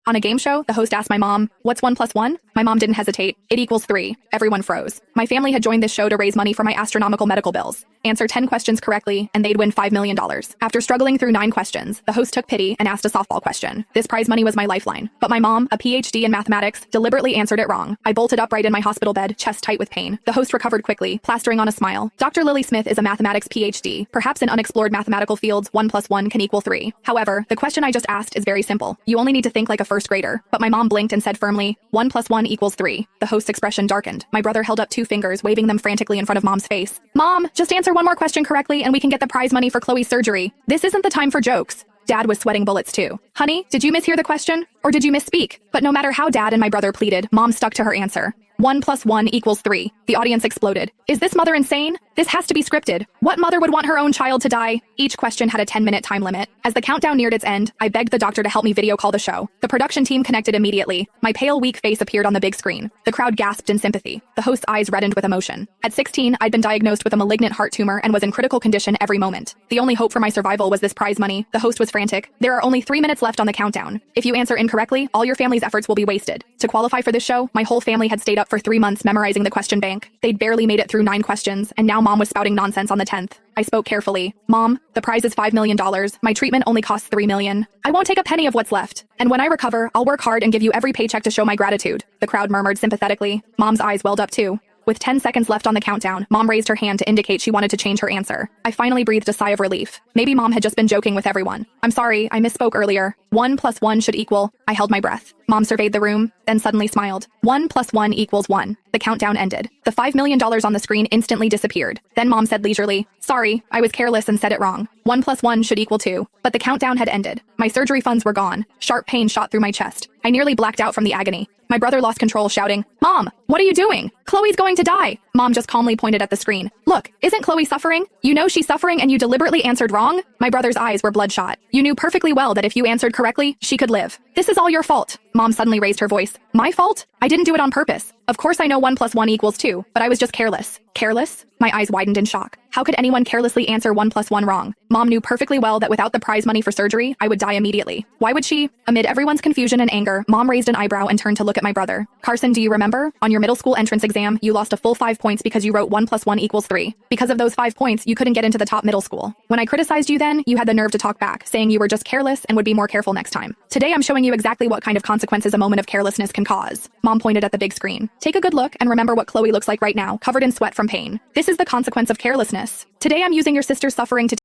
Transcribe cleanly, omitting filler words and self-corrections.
On a game show, the host asked my mom, "What's 1 plus 1?" My mom didn't hesitate. "It equals 3. Everyone froze. My family had joined this show to raise money for my astronomical medical bills. Answer 10 questions correctly, and they'd win $5 million. After struggling through 9 questions, the host took pity and asked a softball question. This prize money was my lifeline. But my mom, a PhD in mathematics, deliberately answered it wrong. I bolted upright in my hospital bed, chest tight with pain. The host recovered quickly, plastering on a smile. Dr. Lily Smith is a mathematics PhD. Perhaps in unexplored mathematical fields, 1 plus 1 can equal 3. However, the question I just asked is very simple. You only need to think like a first grader. But my mom blinked and said firmly, 1 plus 1 equals 3. The host's expression darkened. My brother held up 2 fingers, waving them frantically in front of mom's face. "Mom, just answer one more question correctly and we can get the prize money for Chloe's surgery. This isn't the time for jokes." Dad was sweating bullets too. "Honey, did you mishear the question? Or did you misspeak?" But no matter how Dad and my brother pleaded, Mom stuck to her answer. 1 plus 1 equals 3. The audience exploded. Is this mother insane? This has to be scripted. What mother would want her own child to die? Each question had a 10-minute time limit. As the countdown neared its end, I begged the doctor to help me video call the show. The production team connected immediately. My pale, weak face appeared on the big screen. The crowd gasped in sympathy. The host's eyes reddened with emotion. At 16, I'd been diagnosed with a malignant heart tumor and was in critical condition every moment. The only hope for my survival was this prize money. The host was frantic. "There are only 3 minutes left on the countdown. If you answer incorrectly, all your family's efforts will be wasted." To qualify for this show, my whole family had stayed up for 3 months memorizing the question bank. They'd barely made it through 9 questions, and now Mom was spouting nonsense on the 10th. I spoke carefully. "Mom, the prize is $5 million. My treatment only costs $3 million. I won't take a penny of what's left. And when I recover, I'll work hard and give you every paycheck to show my gratitude." The crowd murmured sympathetically. Mom's eyes welled up too. With 10 seconds left on the countdown, Mom raised her hand to indicate she wanted to change her answer. I finally breathed a sigh of relief. Maybe Mom had just been joking with everyone. "I'm sorry, I misspoke earlier. 1 plus 1 should equal..." I held my breath. Mom surveyed the room, then suddenly smiled. 1 plus 1 equals 1. The countdown ended. The $5 million on the screen instantly disappeared. Then Mom said leisurely, "Sorry, I was careless and said it wrong. 1 plus 1 should equal 2. But the countdown had ended. My surgery funds were gone. Sharp pain shot through my chest. I nearly blacked out from the agony. My brother lost control, shouting, "Mom, what are you doing? Chloe's going to die." Mom just calmly pointed at the screen. "Look, isn't Chloe suffering? You know she's suffering and you deliberately answered wrong?" My brother's eyes were bloodshot. "You knew perfectly well that if you answered correctly, she could live. This is all your fault." Mom suddenly raised her voice. "My fault? I didn't do it on purpose. Of course I know 1 plus 1 equals 2, but I was just careless." "Careless?" My eyes widened in shock. How could anyone carelessly answer 1 plus 1 wrong? Mom knew perfectly well that without the prize money for surgery, I would die immediately. Why would she? Amid everyone's confusion and anger, Mom raised an eyebrow and turned to look at my brother. "Carson, do you remember? On your middle school entrance exam, you lost a full 5 points because you wrote 1 plus 1 equals 3. Because of those 5 points, you couldn't get into the top middle school. When I criticized you then, you had the nerve to talk back, saying you were just careless and would be more careful next time. Today I'm showing you exactly what kind of consequences a moment of carelessness can cause." Mom pointed at the big screen. "Take a good look and remember what Chloe looks like right now, covered in sweat from pain. This is the consequence of carelessness. Today I'm using your sister's suffering to